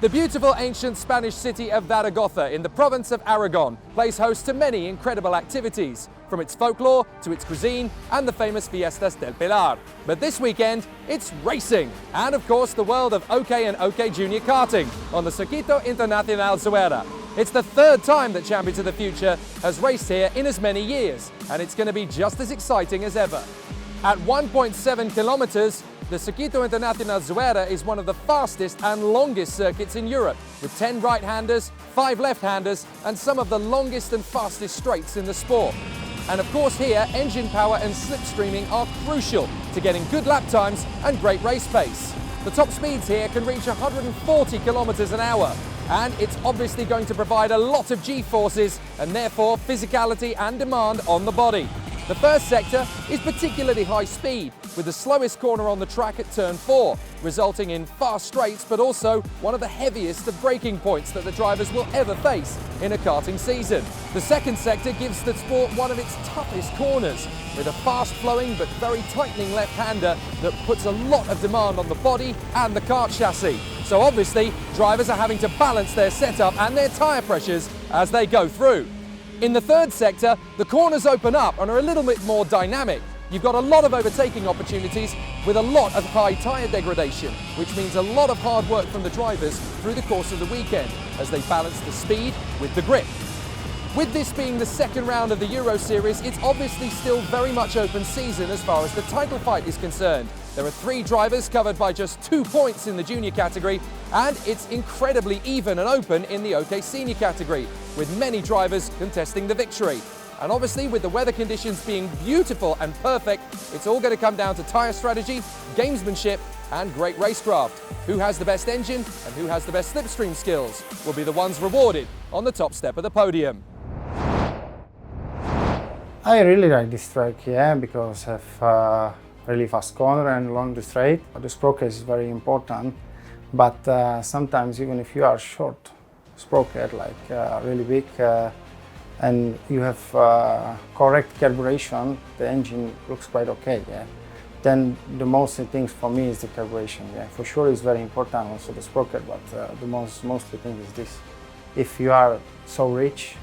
The beautiful ancient Spanish city of Zaragoza in the province of Aragon plays host to many incredible activities, from its folklore to its cuisine and the famous Fiestas del Pilar. But this weekend, it's racing, and of course the world of OK and OK Junior karting on the Circuito Internacional Zuera. It's the third time that Champions of the Future has raced here in as many years, and it's going to be just as exciting as ever. At 1.7 kilometers, the Circuito Internacional Zuera is one of the fastest and longest circuits in Europe, with 10 right-handers, 5 left-handers, and some of the longest and fastest straights in the sport. And of course here, engine power and slipstreaming are crucial to getting good lap times and great race pace. The top speeds here can reach 140 kilometers an hour, and it's obviously going to provide a lot of G-forces and therefore physicality and demand on the body. The first sector is particularly high speed, with the slowest corner on the track at turn 4, resulting in fast straights but also one of the heaviest of braking points that the drivers will ever face in a karting season. The second sector gives the sport one of its toughest corners, with a fast-flowing but very tightening left-hander that puts a lot of demand on the body and the kart chassis. So obviously, drivers are having to balance their setup and their tyre pressures as they go through. In the third sector, the corners open up and are a little bit more dynamic. You've got a lot of overtaking opportunities with a lot of high tyre degradation, which means a lot of hard work from the drivers through the course of the weekend as they balance the speed with the grip. With this being the second round of the Euro Series, it's obviously still very much open season as far as the title fight is concerned. There are 3 drivers covered by just 2 points in the junior category, and it's incredibly even and open in the OK senior category, with many drivers contesting the victory. And obviously, with the weather conditions being beautiful and perfect, it's all going to come down to tyre strategy, gamesmanship, and great racecraft. Who has the best engine and who has the best slipstream skills will be the ones rewarded on the top step of the podium. I really like this track, yeah, because of really fast corner and along the straight. The sprocket is very important, but sometimes even if you are short sprocket, like really big, and you have correct carburation, the engine looks quite okay, yeah. Then the most things for me is the carburation, yeah. For sure it's very important, also the sprocket, but the mostly thing is this. If you are so rich,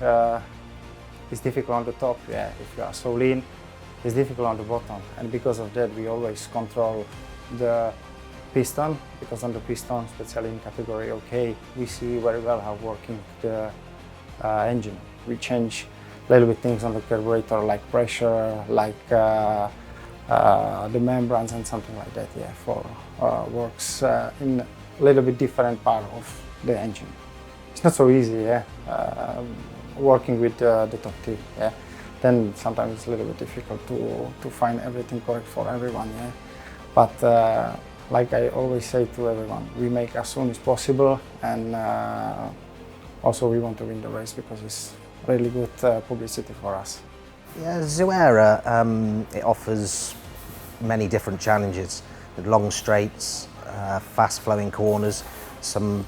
it's difficult on the top, yeah. If you are so lean, it's difficult on the bottom. And because of that, we always control the piston, because on the piston, especially in category OK, we see very well how working the engine. We change a little bit things on the carburetor, like pressure, like the membranes and something like that, yeah, for works in a little bit different part of the engine. It's not so easy, yeah, working with the top team, yeah. Then sometimes it's a little bit difficult to find everything correct for everyone, yeah. But like I always say to everyone, we make as soon as possible, and also we want to win the race because it's really good publicity for us. Yeah, Zuera, it offers many different challenges, with long straights, fast-flowing corners, some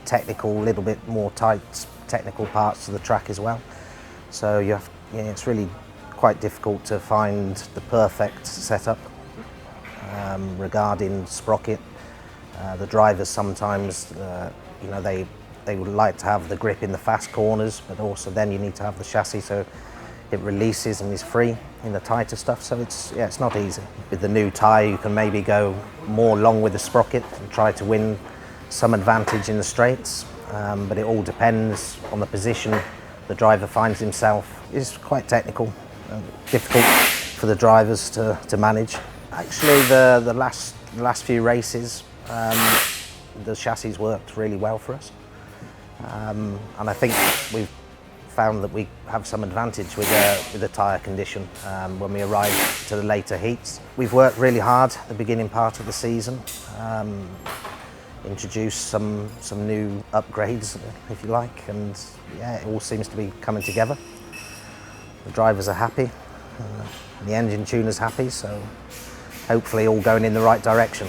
technical, little bit more tight technical parts to the track as well. So you have, yeah, it's really quite difficult to find the perfect setup regarding sprocket. The drivers sometimes, you know, they would like to have the grip in the fast corners, but also then you need to have the chassis so it releases and is free in the tighter stuff. So it's not easy. With the new tyre, you can maybe go more long with the sprocket and try to win some advantage in the straights, but it all depends on the position the driver finds himself. It's quite technical, difficult for the drivers to manage. Actually, the last few races, the chassis worked really well for us, and I think we've found that we have some advantage with the tyre condition when we arrive to the later heats. We've worked really hard at the beginning part of the season, introduced some new upgrades, if you like, and yeah, it all seems to be coming together. The drivers are happy, the engine tuner's happy, so hopefully all going in the right direction.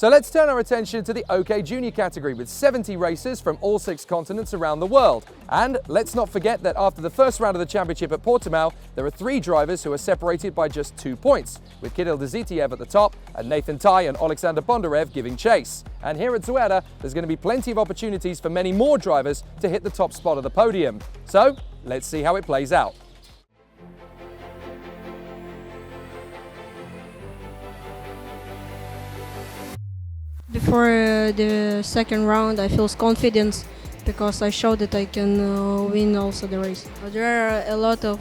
So let's turn our attention to the OK Junior category with 70 racers from all 6 continents around the world. And let's not forget that after the first round of the championship at Portimao, there are 3 drivers who are separated by just 2 points, with Kirill Dizitiev at the top and Nathan Tai and Alexander Bondarev giving chase. And here at Zuera, there's going to be plenty of opportunities for many more drivers to hit the top spot of the podium. So let's see how it plays out. Before the second round, I feel confidence because I showed that I can win also the race. There are a lot of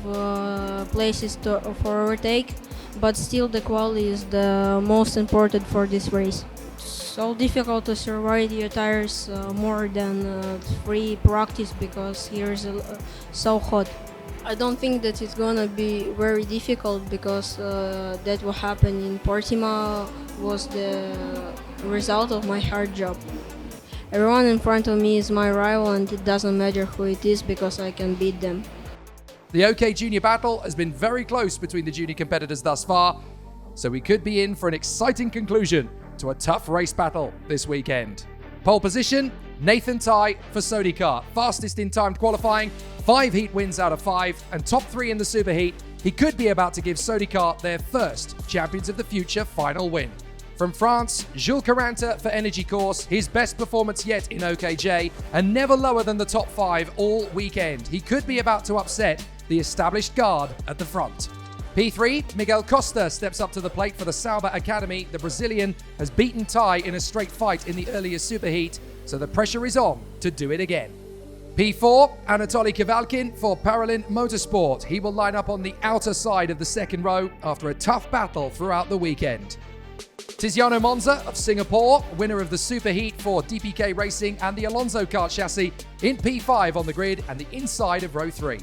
places for overtake, but still the quality is the most important for this race. So difficult to survive your tires more than free practice because here is so hot. I don't think that it's gonna be very difficult because that what happened in Portimao was the result of my hard job. Everyone in front of me is my rival and it doesn't matter who it is because I can beat them. The OK Junior battle has been very close between the junior competitors thus far, so we could be in for an exciting conclusion to a tough race battle this weekend. Pole position, Nathan Tai for Sony Kart, fastest in timed qualifying, 5 heat wins out of 5, and top 3 in the super heat. He could be about to give Sony Kart their first Champions of the Future final win. From France, Jules Caranta for Energy Course, his best performance yet in OKJ, and never lower than the top 5 all weekend. He could be about to upset the established guard at the front. P3, Miguel Costa steps up to the plate for the Sauber Academy. The Brazilian has beaten Tai in a straight fight in the earlier superheat, so the pressure is on to do it again. P4, Anatoly Kavalkin for Paralin Motorsport. He will line up on the outer side of the second row after a tough battle throughout the weekend. Tiziano Monza of Singapore, winner of the superheat for DPK Racing and the Alonso Kart chassis, in P5 on the grid and the inside of row 3.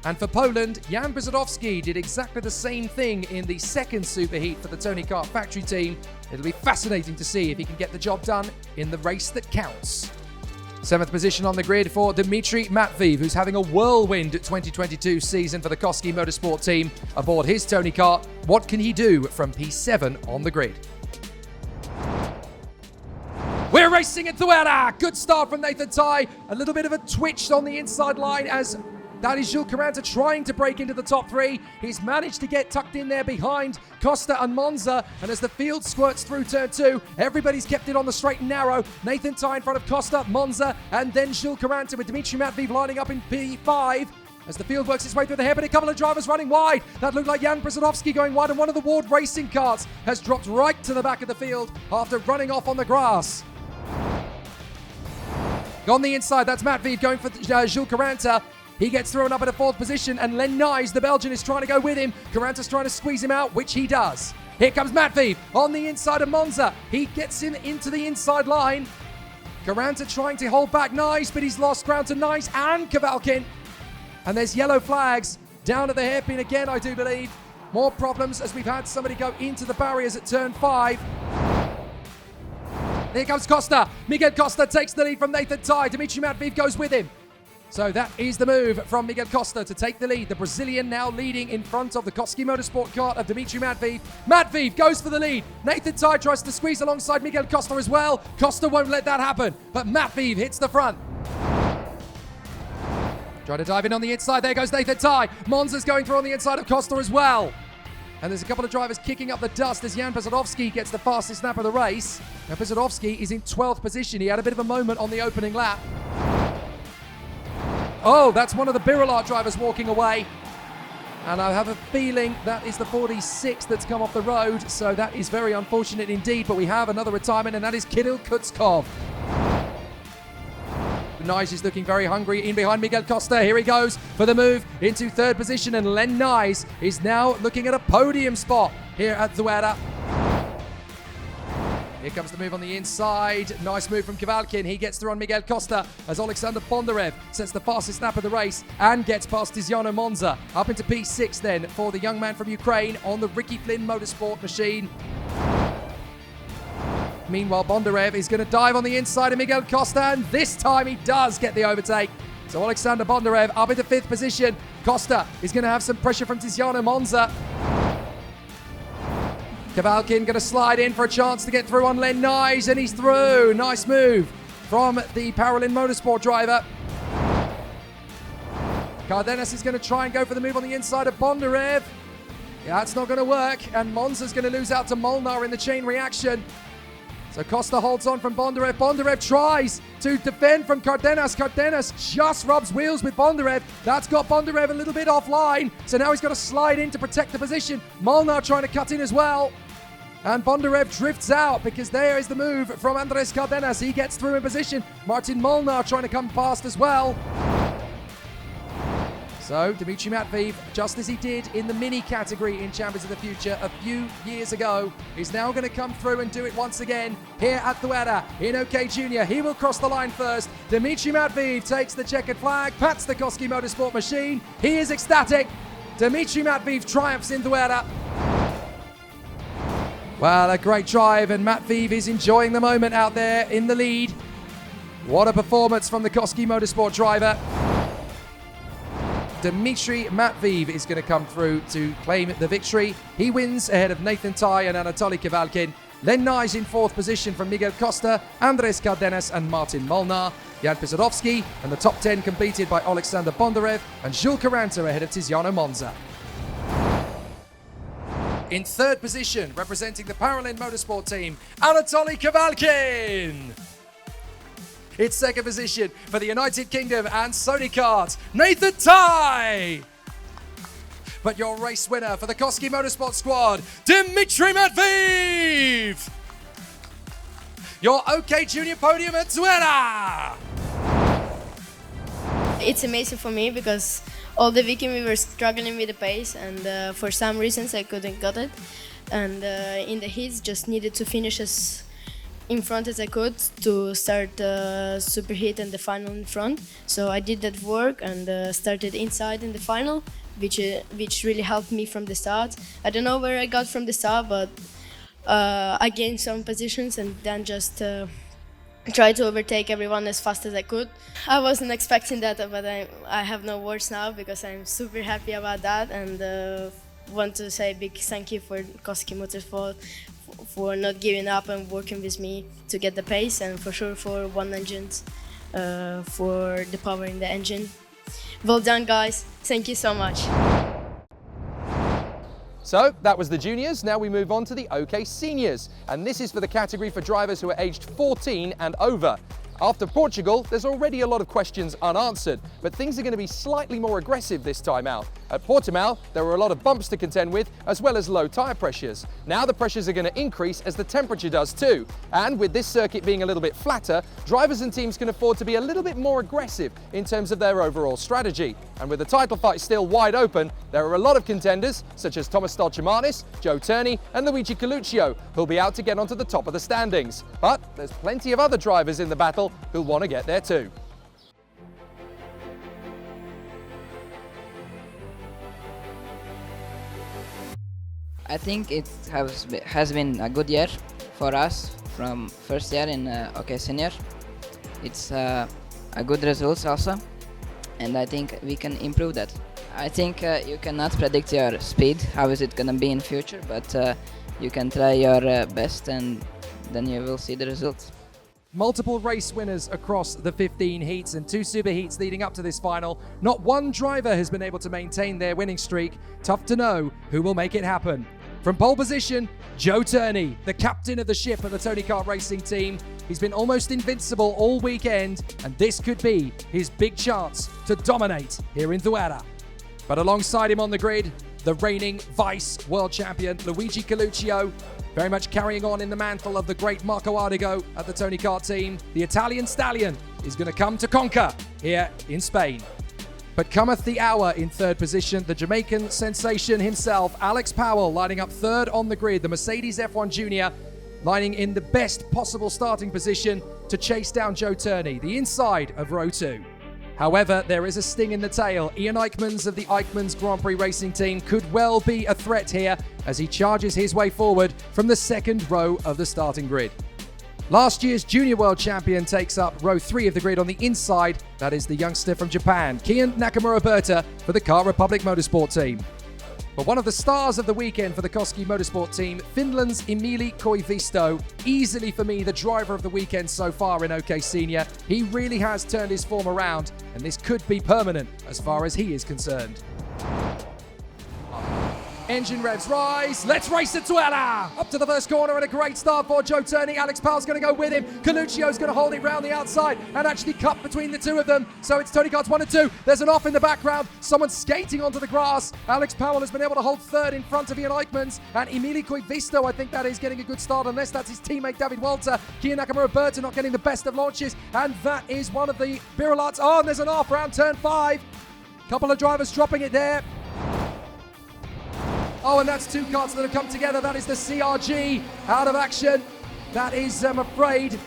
And for Poland, Jan Brzezowski did exactly the same thing in the second superheat for the Turney Kart factory team. It'll be fascinating to see if he can get the job done in the race that counts. 7th position on the grid for Dimitri Matviev, who's having a whirlwind 2022 season for the Koski Motorsport team aboard his Turney Kart. What can he do from P7 on the grid? We're racing at Zuera. Good start from Nathan Tai. A little bit of a twitch on the inside line as that is Jules Caranta trying to break into the top 3. He's managed to get tucked in there behind Costa and Monza. And as the field squirts through turn 2, everybody's kept it on the straight and narrow. Nathan Tai in front of Costa, Monza, and then Jules Caranta with Dimitri Matviev lining up in P5. As the field works its way through the hairpin, a couple of drivers running wide. That looked like Jan Brzezowski going wide, and one of the Ward Racing carts has dropped right to the back of the field after running off on the grass. On the inside, that's Matviev going for Jules Caranta. He gets thrown up at a 4th position, and Len Nyes, the Belgian, is trying to go with him. Caranta's trying to squeeze him out, which he does. Here comes Matviev on the inside of Monza. He gets him into the inside line. Caranta trying to hold back Nyes, but he's lost ground to Nyes and Kavalkin. And there's yellow flags down at the hairpin again, I do believe. More problems as we've had somebody go into the barriers at turn 5. Here comes Costa. Miguel Costa takes the lead from Nathan Tai. Dimitri Matviev goes with him. So that is the move from Miguel Costa to take the lead. The Brazilian now leading in front of the Koski Motorsport kart of Dimitri Matviev. Matviev goes for the lead. Nathan Tai tries to squeeze alongside Miguel Costa as well. Costa won't let that happen, but Matviev hits the front. Trying to dive in on the inside. There goes Nathan Tai. Monza's going through on the inside of Costa as well. And there's a couple of drivers kicking up the dust as Jan Brzezowski gets the fastest lap of the race. Now Brzezowski is in 12th position. He had a bit of a moment on the opening lap. Oh, that's one of the Birilar drivers walking away. And I have a feeling that is the 46 that's come off the road. So that is very unfortunate indeed. But we have another retirement, and that is Kirill Kutskov. Nyes is looking very hungry in behind Miguel Costa. Here he goes for the move into 3rd position, and Len Nyes is now looking at a podium spot here at Zuera. Here comes the move on the inside. Nice move from Kavalkin. He gets through on Miguel Costa as Alexander Bondarev sets the fastest lap of the race and gets past Tiziano Monza. Up into P6 then for the young man from Ukraine on the Ricky Flynn Motorsport machine. Meanwhile, Bondarev is going to dive on the inside of Miguel Costa, and this time he does get the overtake. So Alexander Bondarev up into 5th position. Costa is going to have some pressure from Tiziano Monza. Kavalkin going to slide in for a chance to get through on Len Nyes, and he's through. Nice move from the Paralin Motorsport driver. Cardenas is going to try and go for the move on the inside of Bondarev. Yeah, that's not going to work, and Monza's going to lose out to Molnar in the chain reaction. So Costa holds on from Bondarev. Bondarev tries to defend from Cardenas. Cardenas just rubs wheels with Bondarev. That's got Bondarev a little bit offline. So now he's got to slide in to protect the position. Molnar trying to cut in as well. And Bondarev drifts out because there is the move from Andres Cardenas. He gets through in position. Martin Molnar trying to come past as well. So Dimitri Matviev, just as he did in the mini category in Champions of the Future a few years ago, is now going to come through and do it once again here at Zuera in OK Junior. He will cross the line first. Dimitri Matviev takes the checkered flag, pats the Koski Motorsport machine. He is ecstatic. Dimitri Matviev triumphs in Zuera. Well, a great drive, and Matviev is enjoying the moment out there in the lead. What a performance from the Koski Motorsport driver. Dimitri Matviev is going to come through to claim the victory. He wins ahead of Nathan Tai and Anatoly Kavalkin. Len Nyes in fourth position from Miguel Costa, Andres Cardenas and Martin Molnar. Jan Pisodowski and the top 10 completed by Alexander Bondarev and Jules Caranta ahead of Tiziano Monza. In third position, representing the Paralin Motorsport team, Anatoly Kavalkin. It's second position for the United Kingdom and Sony Kart, Nathan Tai. But your race winner for the Koski Motorsport squad, Dimitri Matviev. Your OK Junior podium at Zuera. It's amazing for me because all the weekend we were struggling with the pace, and for some reasons I couldn't get it. And in the heats, just needed to finish as in front as I could to start super heat and the final in front. So I did that work and started inside in the final, which really helped me from the start. I don't know where I got from the start, but I gained some positions and then just tried to overtake everyone as fast as I could. I wasn't expecting that, but I have no words now because I'm super happy about that, and want to say a big thank you for Koski Motorsport for not giving up and working with me to get the pace, and for sure for One Engines for the power in the engine. Well done, guys. Thank you so much. So that was the juniors. Now we move on to the OK Seniors, and this is for the category for drivers who are aged 14 and over. After Portugal, there's already a lot of questions unanswered, but things are going to be slightly more aggressive this time out. At Portimao, there were a lot of bumps to contend with, as well as low tyre pressures. Now the pressures are going to increase as the temperature does too. And with this circuit being a little bit flatter, drivers and teams can afford to be a little bit more aggressive in terms of their overall strategy. And with the title fight still wide open, there are a lot of contenders, such as Thomas Stolchemanis, Joe Turney and Luigi Coluccio, who'll be out to get onto the top of the standings. But there's plenty of other drivers in the battle who'll want to get there too. I think it has been a good year for us from first year in OK Senior. It's a good results also, and I think we can improve that. I think you cannot predict your speed, how is it going to be in future, but you can try your best and then you will see the results. Multiple race winners across the 15 heats and 2 super heats leading up to this final. Not one driver has been able to maintain their winning streak. Tough to know who will make it happen. From pole position, Joe Turney, the captain of the ship of the Tony Kart Racing team. He's been almost invincible all weekend, and this could be his big chance to dominate here in Zuera. But alongside him on the grid, the reigning vice world champion Luigi Coluccio, very much carrying on in the mantle of the great Marco Ardigo at the Tony Kart team. The Italian stallion is going to come to conquer here in Spain. But cometh the hour in third position, the Jamaican sensation himself, Alex Powell, lining up third on the grid, the Mercedes F1 Junior, lining in the best possible starting position to chase down Joe Turney, the inside of row 2. However, there is a sting in the tail. Ian Eichmans of the Eichmans Grand Prix Racing Team could well be a threat here as he charges his way forward from the second row of the starting grid. Last year's Junior World Champion takes up row 3 of the grid on the inside. That is the youngster from Japan, Kian Nakamura-Berta for the Car Republic Motorsport team. But one of the stars of the weekend for the Koski Motorsport team, Finland's Emili Koivisto, easily for me the driver of the weekend so far in OK Senior. He really has turned his form around, and this could be permanent as far as he is concerned. Engine revs rise. Let's race at Zuera. Up to the first corner and a great start for Joe Turney. Alex Powell's going to go with him. Coluccio's going to hold it round the outside and actually cut between the two of them. So it's Tony Cards 1 and 2. There's an off in the background. Someone skating onto the grass. Alex Powell has been able to hold third in front of Ian Eichmans. And Emili Koivisto, I think that is getting a good start, unless that's his teammate David Walter. Kia Nakamura-Berta not getting the best of launches. And that is one of the Birolats. Oh, and there's an off around turn 5. Couple of drivers dropping it there. Oh, and that's two carts that have come together. That is the CRG out of action. That is, I'm afraid,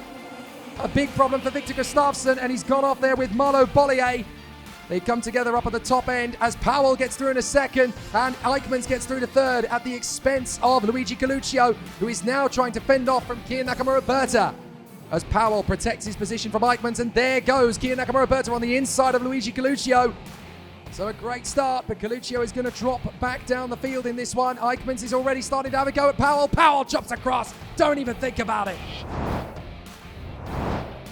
a big problem for Victor Gustafsson, and he's gone off there with Marlo Bollier. They come together up at the top end as Powell gets through in a second and Eichmans gets through to third at the expense of Luigi Coluccio, who is now trying to fend off from Kia Nakamura-Berta. As Powell protects his position from Eichmans, and there goes Kia Nakamura-Berta on the inside of Luigi Coluccio. So a great start, but Coluccio is going to drop back down the field in this one. Eichmans is already starting to have a go at Powell. Powell chops across. Don't even think about it.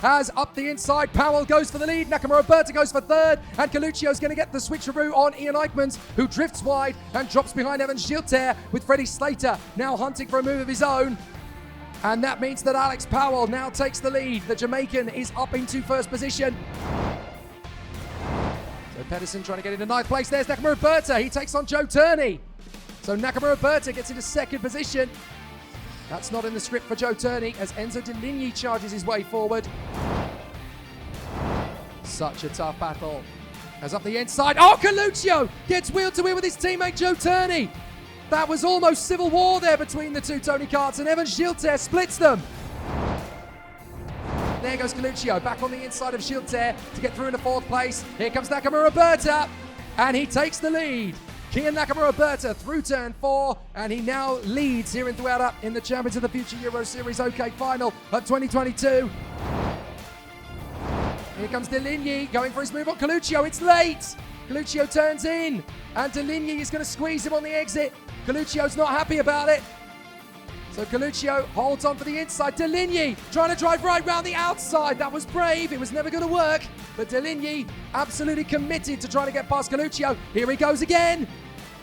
As up the inside, Powell goes for the lead. Nakamura-Berta goes for third. And Coluccio's going to get the switcheroo on Ian Eichmans, who drifts wide and drops behind Evan Gilter, with Freddie Slater now hunting for a move of his own. And that means that Alex Powell now takes the lead. The Jamaican is up into first position. So Pedersen trying to get into ninth place. There's Nakamura-Berta. He takes on Joe Turney. So Nakamura-Berta gets into second position. That's not in the script for Joe Turney as Enzo Deligny charges his way forward. Such a tough battle. As up the inside, oh, Coluccio gets wheel to wheel with his teammate Joe Turney. That was almost civil war there between the two Tony Karts, and Evan Gilter splits them. There goes Coluccio, back on the inside of Gilter to get through into fourth place. Here comes Nakamura-Berta, and he takes the lead. Kia Nakamura-Berta through turn 4, and he now leads here in Zuera in the Champions of the Future Euro Series OK Final of 2022. Here comes Deligny going for his move on Coluccio. It's late. Coluccio turns in, and Deligny is going to squeeze him on the exit. Coluccio's not happy about it. So Coluccio holds on for the inside. Deligny trying to drive right round the outside. That was brave. It was never going to work. But Deligny absolutely committed to trying to get past Coluccio. Here he goes again.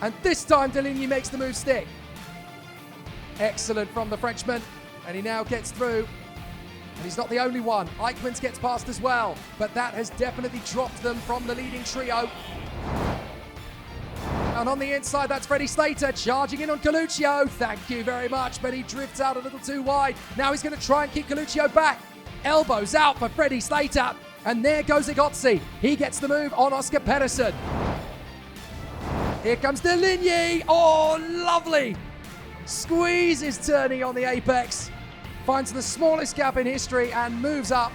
And this time Deligny makes the move stick. Excellent from the Frenchman. And he now gets through. And he's not the only one. Eichmans gets past as well. But that has definitely dropped them from the leading trio. And on the inside, that's Freddie Slater charging in on Coluccio. Thank you very much, but he drifts out a little too wide. Now he's going to try and keep Coluccio back. Elbows out for Freddie Slater. And there goes Igotzi. He gets the move on Oscar Pedersen. Here comes Deligny. Oh, lovely. Squeezes Turney on the apex. Finds the smallest gap in history and moves up.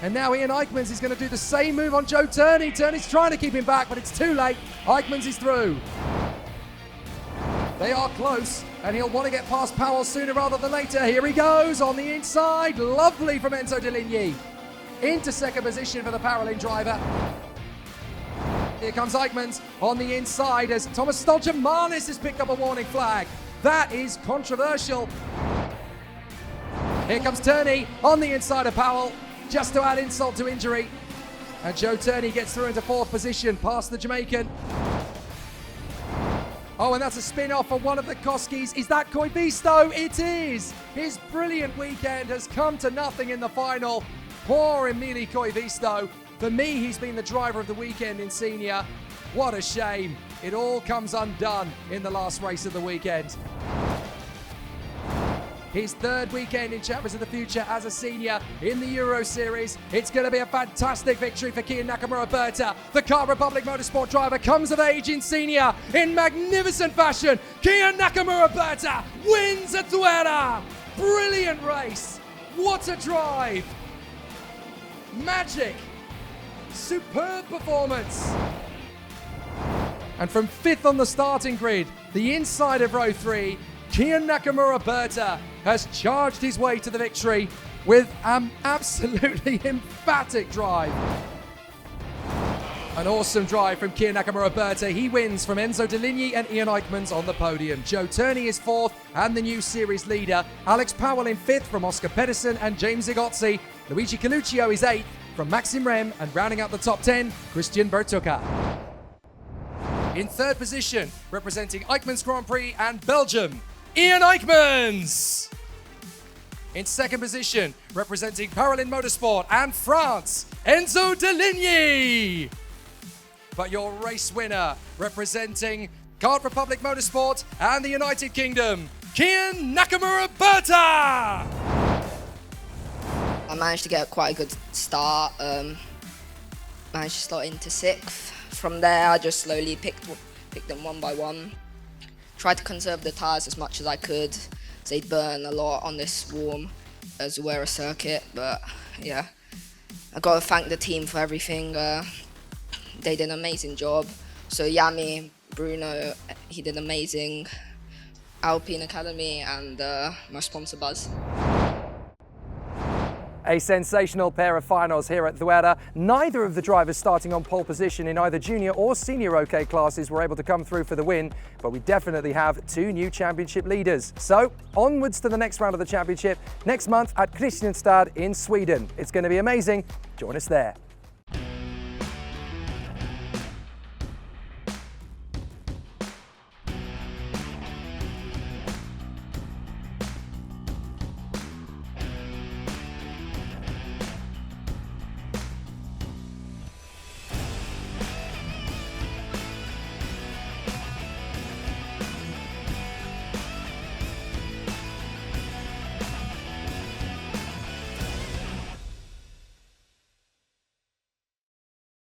And now Ian Eichmans is going to do the same move on Joe Turney. Turney's trying to keep him back, but it's too late. Eichmans is through. They are close, and he'll want to get past Powell sooner rather than later. Here he goes on the inside. Lovely from Enzo Deligny. Into second position for the Paralympic driver. Here comes Eichmans on the inside as Thomas Stolchamanis has picked up a warning flag. That is controversial. Here comes Turney on the inside of Powell, just to add insult to injury. And Joe Turney gets through into fourth position past the Jamaican. Oh, and that's a spin-off for one of the Koskis. Is that Koivisto? It is. His brilliant weekend has come to nothing in the final. Poor Emili Koivisto. For me, he's been the driver of the weekend in senior. What a shame. It all comes undone in the last race of the weekend. His third weekend in Champions of the Future as a senior in the Euro Series. It's going to be a fantastic victory for Kia Nakamura-Berta. The Car Republic Motorsport driver comes of age in senior in magnificent fashion. Kia Nakamura-Berta wins at Zuera. Brilliant race. What a drive. Magic. Superb performance. And from fifth on the starting grid, the inside of row 3, Kia Nakamura-Berta has charged his way to the victory with an absolutely emphatic drive. An awesome drive from Kia Nakamura-Berta. He wins from Enzo Deligny and Ian Eichmans on the podium. Joe Turney is 4th and the new series leader. Alex Powell in 5th from Oscar Pedersen and James Igozzi. Luigi Coluccio is 8th from Maxim Rem, and rounding out the top 10, Christian Bertucca. In 3rd position, representing Eichmans Grand Prix and Belgium, Ian Eichmans. In 2nd position, representing Paralin Motorsport and France, Enzo Deligny. But your race winner, representing Kart Republic Motorsport and the United Kingdom, Kian Nakamura-Berta. I managed to get quite a good start, managed to slot into 6th. From there, I just slowly picked them one by one. Tried to conserve the tyres as much as I could, as they'd burn a lot on this warm Zuera circuit, but yeah. I got to thank the team for everything. They did an amazing job. So Yami, Bruno, he did amazing. Alpine Academy and my sponsor Buzz. A sensational pair of finals here at Zuera. Neither of the drivers starting on pole position in either junior or senior OK classes were able to come through for the win, but we definitely have 2 new championship leaders. So onwards to the next round of the championship next month at Kristianstad in Sweden. It's going to be amazing. Join us there.